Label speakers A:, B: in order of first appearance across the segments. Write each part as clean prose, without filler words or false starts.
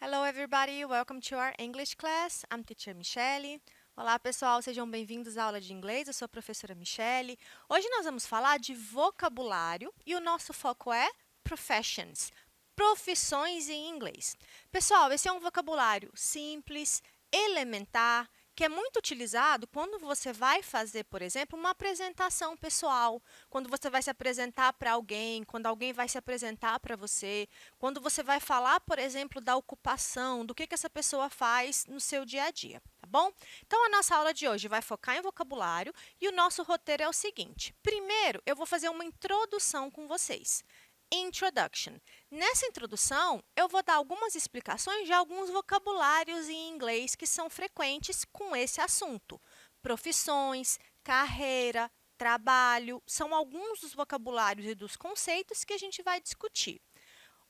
A: Hello everybody, welcome to our English class. I'm teacher Michelle. Olá pessoal, sejam bem-vindos à aula de inglês. Eu sou a professora Michelle. Hoje nós vamos falar de vocabulário e o nosso foco é professions, profissões em inglês. Pessoal, esse é um vocabulário simples, elementar, que é muito utilizado quando você vai fazer, por exemplo, uma apresentação pessoal, quando você vai se apresentar para alguém, quando alguém vai se apresentar para você, quando você vai falar, por exemplo, da ocupação, do que essa pessoa faz no seu dia a dia, tá bom? Então, a nossa aula de hoje vai focar em vocabulário e o nosso roteiro é o seguinte. Primeiro, eu vou fazer uma introdução com vocês. Introduction. Nessa introdução, eu vou dar algumas explicações de alguns vocabulários em inglês que são frequentes com esse assunto. Profissões, carreira, trabalho, são alguns dos vocabulários e dos conceitos que a gente vai discutir.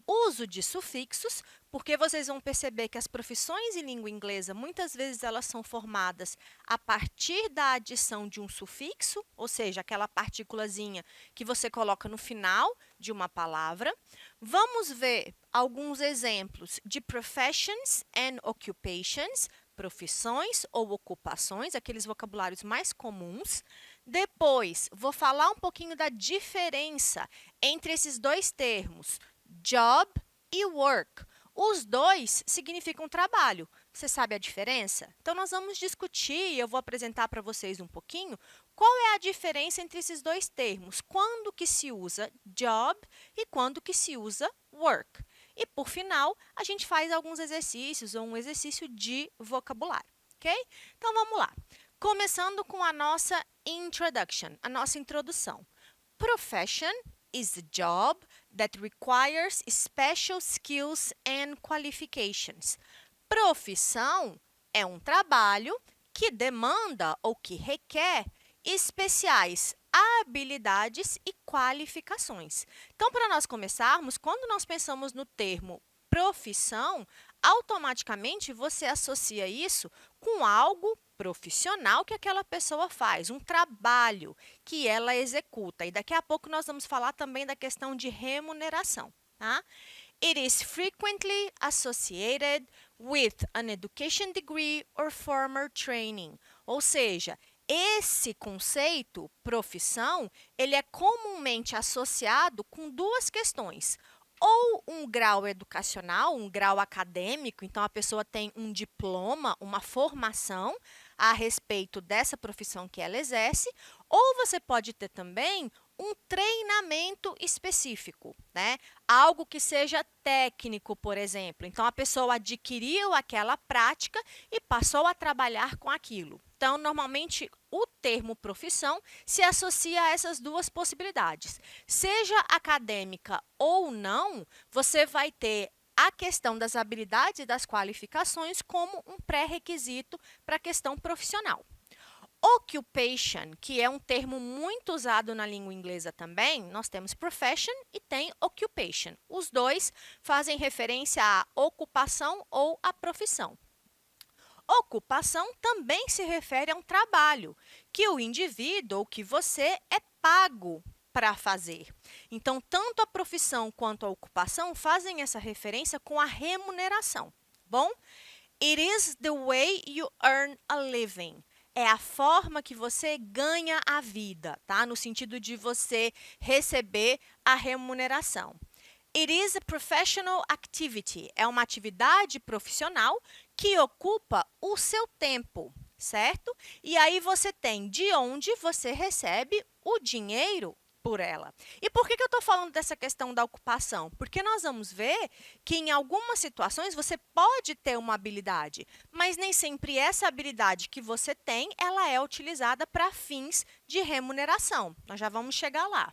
A: Uso de sufixos, porque vocês vão perceber que as profissões em língua inglesa, muitas vezes elas são formadas a partir da adição de um sufixo, ou seja, aquela partículazinha que você coloca no final de uma palavra. Vamos ver alguns exemplos de professions and occupations, profissões ou ocupações, aqueles vocabulários mais comuns. Depois, vou falar um pouquinho da diferença entre esses dois termos, job e work. Os dois significam trabalho. Você sabe a diferença? Então, nós vamos discutir e eu vou apresentar para vocês um pouquinho qual é a diferença entre esses dois termos, quando que se usa job e quando que se usa work. E, por final, a gente faz alguns exercícios ou um exercício de vocabulário, ok? Então, vamos lá. Começando com a nossa introduction, a nossa introdução. Profession is a job that requires special skills and qualifications. Profissão é um trabalho que demanda ou que requer especiais habilidades e qualificações. Então, para nós começarmos, quando nós pensamos no termo profissão, automaticamente você associa isso com algo profissional que aquela pessoa faz, um trabalho que ela executa. E daqui a pouco nós vamos falar também da questão de remuneração, tá? It is frequently associated with an education degree or formal training. Ou seja, esse conceito, profissão, ele é comumente associado com duas questões. Ou um grau educacional, um grau acadêmico, então a pessoa tem um diploma, uma formação a respeito dessa profissão que ela exerce, ou você pode ter também um treinamento específico, né? Algo que seja técnico, por exemplo. Então, a pessoa adquiriu aquela prática e passou a trabalhar com aquilo. Então, normalmente, o termo profissão se associa a essas duas possibilidades. Seja acadêmica ou não, você vai ter a questão das habilidades e das qualificações como um pré-requisito para a questão profissional. Occupation, que é um termo muito usado na língua inglesa também, nós temos profession e tem occupation. Os dois fazem referência à ocupação ou à profissão. Ocupação também se refere a um trabalho que o indivíduo ou que você é pago para fazer. Então, tanto a profissão quanto a ocupação fazem essa referência com a remuneração. Bom, it is the way you earn a living. É a forma que você ganha a vida, tá? No sentido de você receber a remuneração. It is a professional activity. É uma atividade profissional que ocupa o seu tempo, certo? E aí você tem de onde você recebe o dinheiro por ela. E por que eu estou falando dessa questão da ocupação? Porque nós vamos ver que em algumas situações você pode ter uma habilidade, mas nem sempre essa habilidade que você tem, ela é utilizada para fins de remuneração. Nós já vamos chegar lá.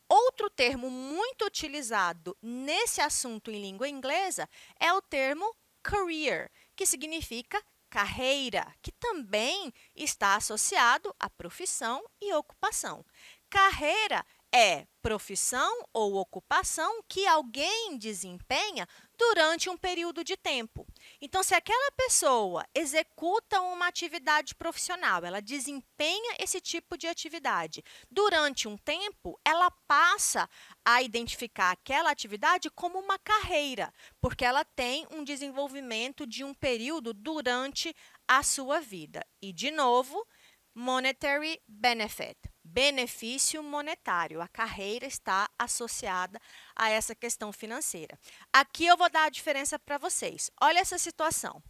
A: Outro termo muito utilizado nesse assunto em língua inglesa é o termo career, que significa carreira, que também está associado à profissão e ocupação. Carreira é profissão ou ocupação que alguém desempenha durante um período de tempo. Então, se aquela pessoa executa uma atividade profissional, ela desempenha esse tipo de atividade durante um tempo, ela passa a identificar aquela atividade como uma carreira, porque ela tem um desenvolvimento de um período durante a sua vida. E, de novo, monetary benefit, benefício monetário. A carreira está associada a essa questão financeira. Aqui eu vou dar a diferença para vocês. Olha essa situação.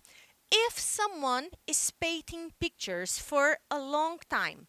A: If someone is painting pictures for a long time.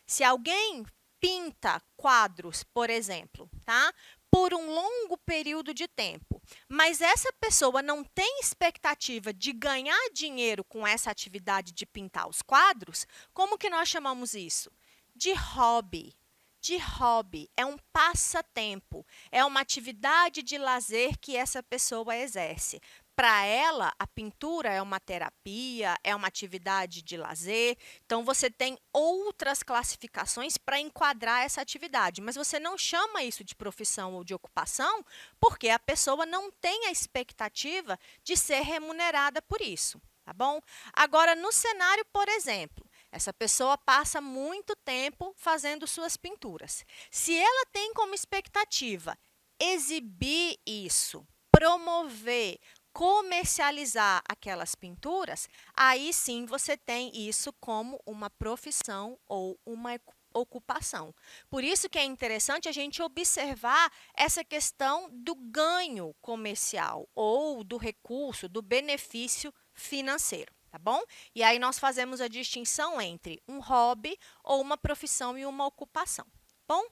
A: Se alguém pinta quadros, por exemplo, tá? Por um longo período de tempo, mas essa pessoa não tem expectativa de ganhar dinheiro com essa atividade de pintar os quadros, como que nós chamamos isso? De hobby. De hobby, é um passatempo, é uma atividade de lazer que essa pessoa exerce. Para ela, a pintura é uma terapia, é uma atividade de lazer. Então, você tem outras classificações para enquadrar essa atividade, mas você não chama isso de profissão ou de ocupação, porque a pessoa não tem a expectativa de ser remunerada por isso, tá bom? Agora, no cenário, por exemplo, essa pessoa passa muito tempo fazendo suas pinturas. Se ela tem como expectativa exibir isso, promover, comercializar aquelas pinturas, aí sim você tem isso como uma profissão ou uma ocupação. Por isso que é interessante a gente observar essa questão do ganho comercial ou do recurso, do benefício financeiro. Tá bom? E aí nós fazemos a distinção entre um hobby ou uma profissão e uma ocupação. Bom,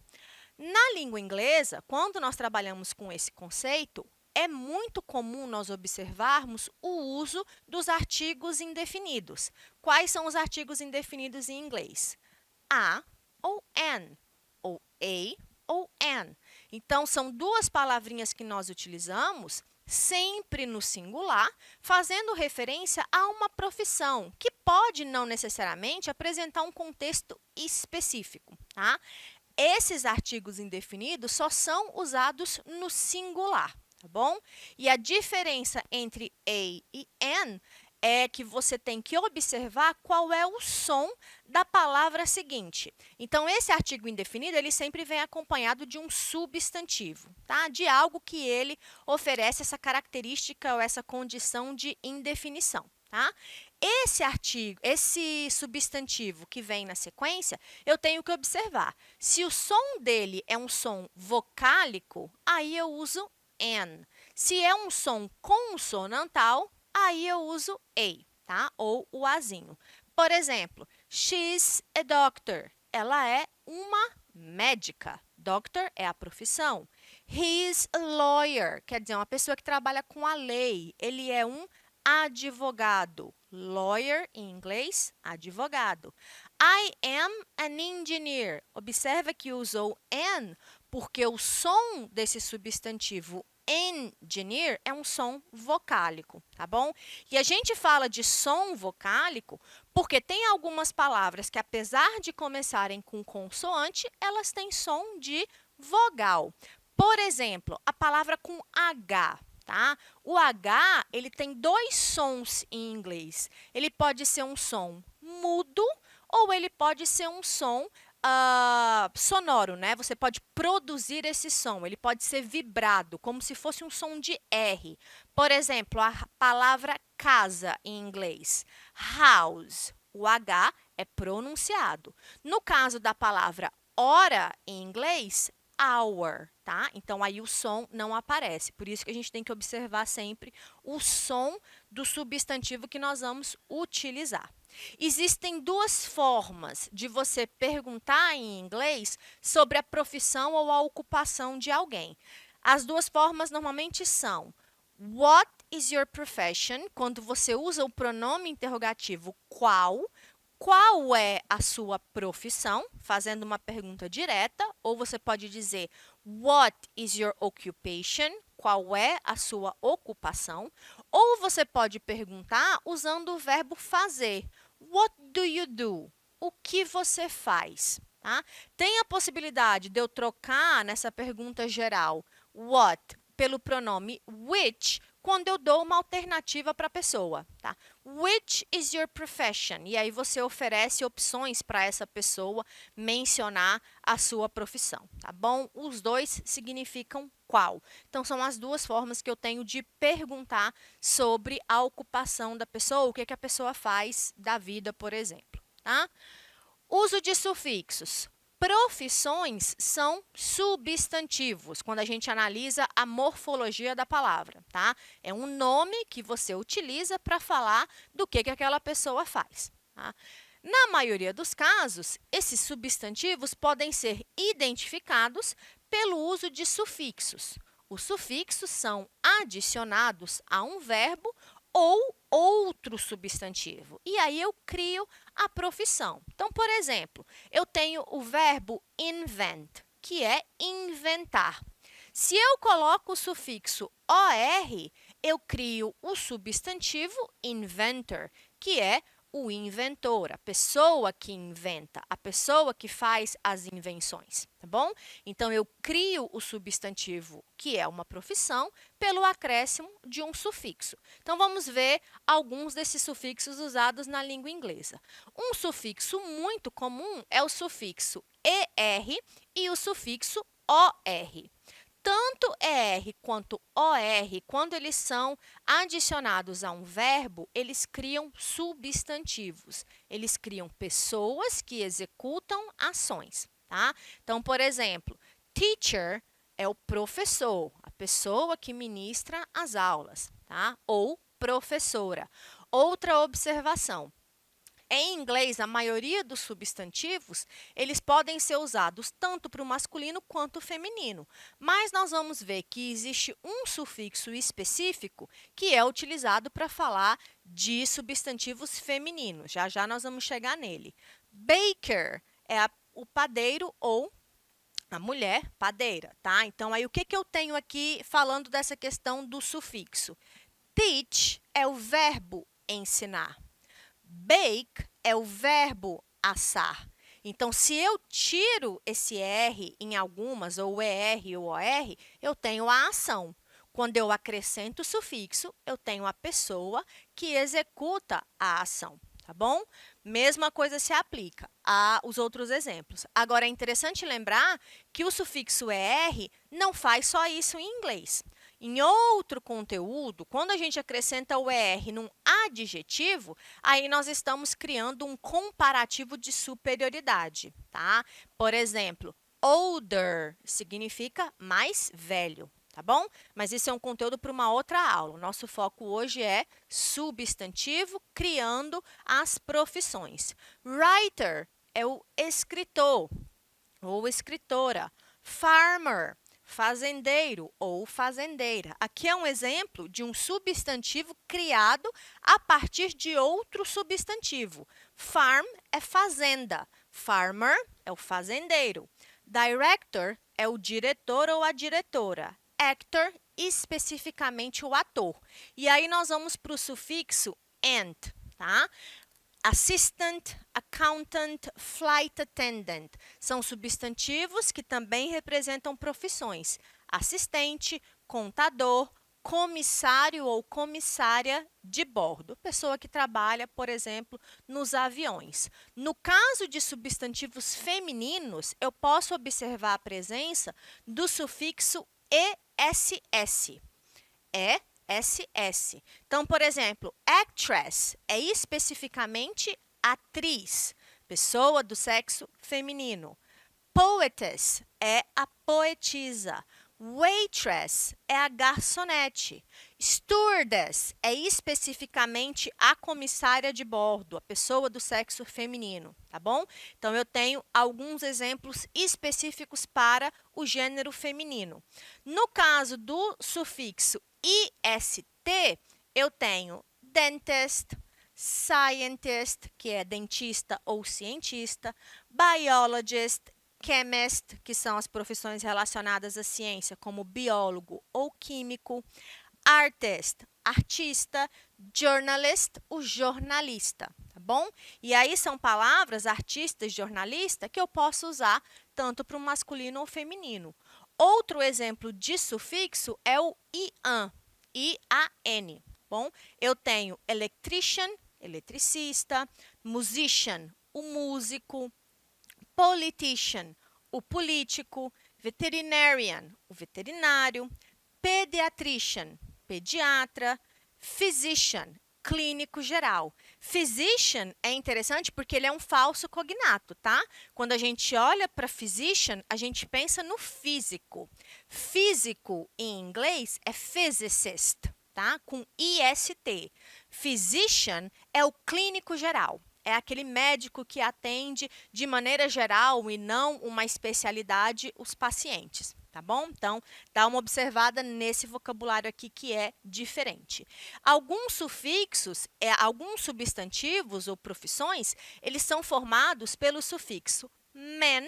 A: na língua inglesa, quando nós trabalhamos com esse conceito, é muito comum nós observarmos o uso dos artigos indefinidos. Quais são os artigos indefinidos em inglês? A ou an, ou a ou an. Então, são duas palavrinhas que nós utilizamos sempre no singular, fazendo referência a uma profissão, que pode não necessariamente apresentar um contexto específico, tá? Esses artigos indefinidos só são usados no singular, tá bom? E a diferença entre a e an é que você tem que observar qual é o som da palavra seguinte. Então, esse artigo indefinido, ele sempre vem acompanhado de um substantivo, tá? De algo que ele oferece essa característica ou essa condição de indefinição, tá? Esse substantivo que vem na sequência, eu tenho que observar. Se o som dele é um som vocálico, aí eu uso an. Se é um som consonantal, aí eu uso a, tá? Ou o azinho. Por exemplo, she's a doctor. Ela é uma médica. Doctor é a profissão. He's a lawyer, quer dizer, uma pessoa que trabalha com a lei. Ele é um advogado. Lawyer, em inglês, advogado. I am an engineer. Observa que usou an porque o som desse substantivo engineer é um som vocálico, tá bom? E a gente fala de som vocálico porque tem algumas palavras que, apesar de começarem com consoante, elas têm som de vogal. Por exemplo, a palavra com H, tá? O H, ele tem dois sons em inglês. Ele pode ser um som mudo ou ele pode ser um som sonoro, né? Você pode produzir esse som, ele pode ser vibrado, como se fosse um som de R. Por exemplo, a palavra casa em inglês, house, o H é pronunciado. No caso da palavra hora em inglês, hour, tá? Então, aí o som não aparece. Por isso que a gente tem que observar sempre o som do substantivo que nós vamos utilizar. Existem duas formas de você perguntar em inglês sobre a profissão ou a ocupação de alguém. As duas formas normalmente são What is your profession? Quando você usa o pronome interrogativo qual. Qual é a sua profissão? Fazendo uma pergunta direta. Ou você pode dizer What is your occupation? Qual é a sua ocupação? Ou você pode perguntar usando o verbo fazer. What do you do? O que você faz? Tá? Tem a possibilidade de eu trocar nessa pergunta geral what pelo pronome which quando eu dou uma alternativa para a pessoa, tá? Which is your profession? E aí você oferece opções para essa pessoa mencionar a sua profissão, tá bom? Os dois significam qual. Então, são as duas formas que eu tenho de perguntar sobre a ocupação da pessoa, o que a pessoa faz da vida, por exemplo, tá? Uso de sufixos. Profissões são substantivos, quando a gente analisa a morfologia da palavra, tá? É um nome que você utiliza para falar do que aquela pessoa faz, tá? Na maioria dos casos, esses substantivos podem ser identificados pelo uso de sufixos. Os sufixos são adicionados a um verbo ou outro substantivo. E aí eu crio a profissão. Então, por exemplo, eu tenho o verbo invent, que é inventar. Se eu coloco o sufixo OR, eu crio o substantivo inventor, que é o inventor, a pessoa que inventa, a pessoa que faz as invenções, tá bom? Então, eu crio o substantivo, que é uma profissão, pelo acréscimo de um sufixo. Então, vamos ver alguns desses sufixos usados na língua inglesa. Um sufixo muito comum é o sufixo ER e o sufixo OR. Tanto ER quanto OR, quando eles são adicionados a um verbo, eles criam substantivos. Eles criam pessoas que executam ações, tá? Então, por exemplo, teacher é o professor, a pessoa que ministra as aulas, tá? Ou professora. Outra observação. Em inglês, a maioria dos substantivos, eles podem ser usados tanto para o masculino quanto o feminino. Mas nós vamos ver que existe um sufixo específico que é utilizado para falar de substantivos femininos. Já já nós vamos chegar nele. Baker é o padeiro ou a mulher padeira, tá? Então, aí o que eu tenho aqui falando dessa questão do sufixo? Teach é o verbo ensinar. Bake é o verbo assar. Então, se eu tiro esse R em algumas, ou ER ou OR, eu tenho a ação. Quando eu acrescento o sufixo, eu tenho a pessoa que executa a ação, tá bom? Mesma coisa se aplica aos outros exemplos. Agora, é interessante lembrar que o sufixo ER não faz só isso em inglês. Em outro conteúdo, quando a gente acrescenta o ER num adjetivo, aí nós estamos criando um comparativo de superioridade, tá? Por exemplo, older significa mais velho, tá bom? Mas isso é um conteúdo para uma outra aula. O nosso foco hoje é substantivo criando as profissões. Writer é o escritor ou escritora. Farmer, fazendeiro ou fazendeira. Aqui é um exemplo de um substantivo criado a partir de outro substantivo. Farm é fazenda, farmer é o fazendeiro. Director é o diretor ou a diretora. Actor, especificamente o ator. E aí nós vamos para o sufixo ant, tá? Assistant, accountant, flight attendant são substantivos que também representam profissões. Assistente, contador, comissário ou comissária de bordo, pessoa que trabalha, por exemplo, nos aviões. No caso de substantivos femininos, eu posso observar a presença do sufixo ESS. SS. Então, por exemplo, actress é especificamente atriz, pessoa do sexo feminino. Poetess é a poetisa. Waitress é a garçonete. Stewardess é especificamente a comissária de bordo, a pessoa do sexo feminino, tá bom? Então, eu tenho alguns exemplos específicos para o gênero feminino. No caso do sufixo IST, eu tenho dentist, scientist, que é dentista ou cientista, biologist, chemist, que são as profissões relacionadas à ciência, como biólogo ou químico, artist, artista, journalist, o jornalista, tá bom? E aí são palavras, artista e jornalista, que eu posso usar tanto para o masculino ou feminino. Outro exemplo de sufixo é o ian. Bom, eu tenho electrician, eletricista, musician, o músico, politician, o político, veterinarian, o veterinário, pediatrician, pediatra, physician, clínico geral. Physician é interessante porque ele é um falso cognato, tá? Quando a gente olha para physician, a gente pensa no físico. Físico, em inglês, é physicist, tá? Com IST. Physician é o clínico geral. É aquele médico que atende de maneira geral e não uma especialidade os pacientes, tá bom? Então, dá uma observada nesse vocabulário aqui que é diferente. Alguns sufixos, alguns substantivos ou profissões, eles são formados pelo sufixo man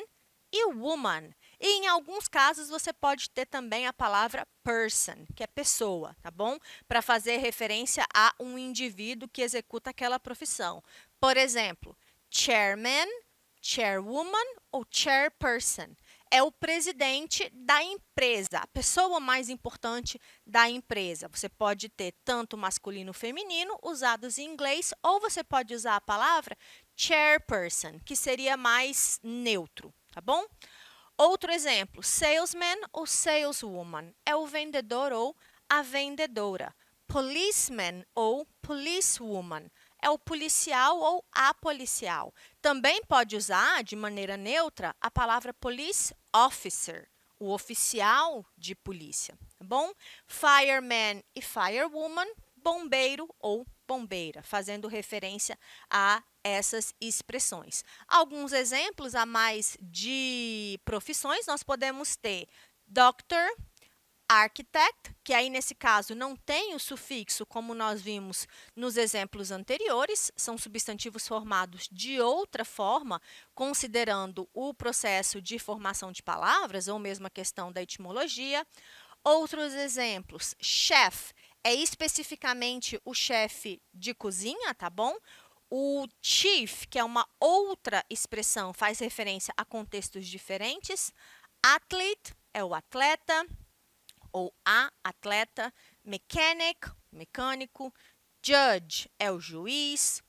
A: e woman. E em alguns casos você pode ter também a palavra person, que é pessoa, tá bom? Para fazer referência a um indivíduo que executa aquela profissão. Por exemplo, chairman, chairwoman ou chairperson. É o presidente da empresa, a pessoa mais importante da empresa. Você pode ter tanto masculino e feminino usados em inglês, ou você pode usar a palavra chairperson, que seria mais neutro, tá bom? Outro exemplo, salesman ou saleswoman, é o vendedor ou a vendedora. Policeman ou policewoman, é o policial ou a policial. Também pode usar, de maneira neutra, a palavra police officer, o oficial de polícia, tá bom? Fireman e firewoman, bombeiro ou bombeira, fazendo referência a essas expressões. Alguns exemplos a mais de profissões, nós podemos ter doctor, architect, que aí nesse caso não tem o sufixo como nós vimos nos exemplos anteriores, são substantivos formados de outra forma, considerando o processo de formação de palavras ou mesmo a questão da etimologia. Outros exemplos, chef é especificamente o chefe de cozinha, tá bom? O chief, que é uma outra expressão, faz referência a contextos diferentes. Athlete é o atleta ou a atleta. Mechanic, mecânico. Judge é o juiz.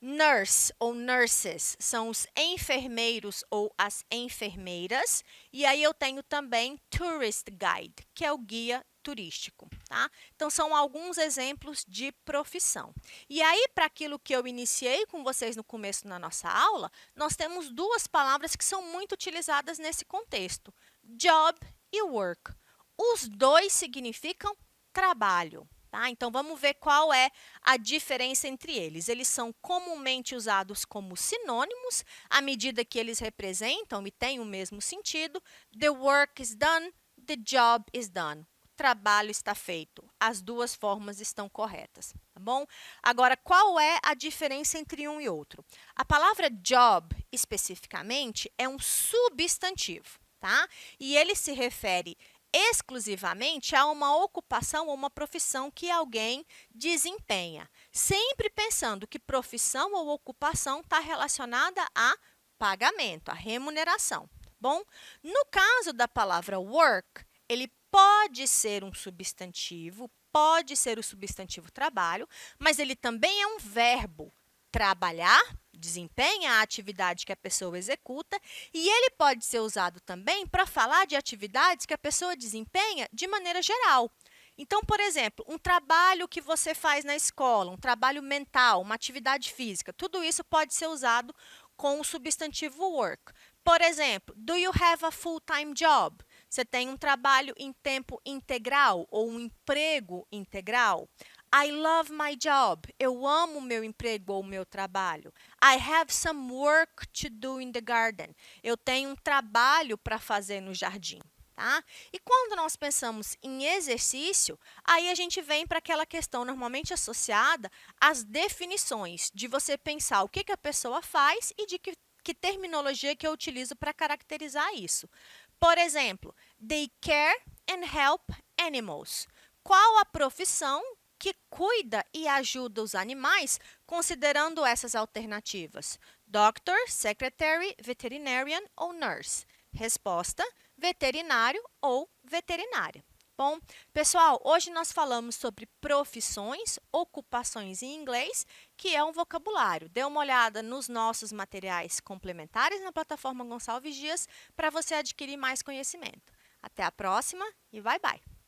A: Nurse ou nurses são os enfermeiros ou as enfermeiras. E aí eu tenho também tourist guide, que é o guia turístico, tá? Então, são alguns exemplos de profissão. E aí, para aquilo que eu iniciei com vocês no começo da nossa aula, nós temos duas palavras que são muito utilizadas nesse contexto, job e work. Os dois significam trabalho. Tá? Então, vamos ver qual é a diferença entre eles. Eles são comumente usados como sinônimos, à medida que eles representam e têm o mesmo sentido. The work is done, the job is done. O trabalho está feito. As duas formas estão corretas, tá bom? Agora, qual é a diferença entre um e outro? A palavra job, especificamente, é um substantivo, tá? E ele se refere exclusivamente a uma ocupação ou uma profissão que alguém desempenha, sempre pensando que profissão ou ocupação está relacionada a pagamento, a remuneração, tá bom? No caso da palavra work, ele pode ser um substantivo, pode ser o substantivo trabalho, mas ele também é um verbo, trabalhar, desempenha a atividade que a pessoa executa, e ele pode ser usado também para falar de atividades que a pessoa desempenha de maneira geral. Então, por exemplo, um trabalho que você faz na escola, um trabalho mental, uma atividade física, tudo isso pode ser usado com o substantivo work. Por exemplo, do you have a full-time job? Você tem um trabalho em tempo integral ou um emprego integral? I love my job. Eu amo o meu emprego ou o meu trabalho. I have some work to do in the garden. Eu tenho um trabalho para fazer no jardim. Tá? E quando nós pensamos em exercício, aí a gente vem para aquela questão normalmente associada às definições, de você pensar o que a pessoa faz e de que terminologia que eu utilizo para caracterizar isso. Por exemplo, they care and help animals. Qual a profissão que cuida e ajuda os animais, considerando essas alternativas? Doctor, secretary, veterinarian ou nurse? Resposta, veterinário ou veterinária. Bom, pessoal, hoje nós falamos sobre profissões, ocupações em inglês, que é um vocabulário. Dê uma olhada nos nossos materiais complementares na plataforma Gonçalves Dias para você adquirir mais conhecimento. Até a próxima e bye bye!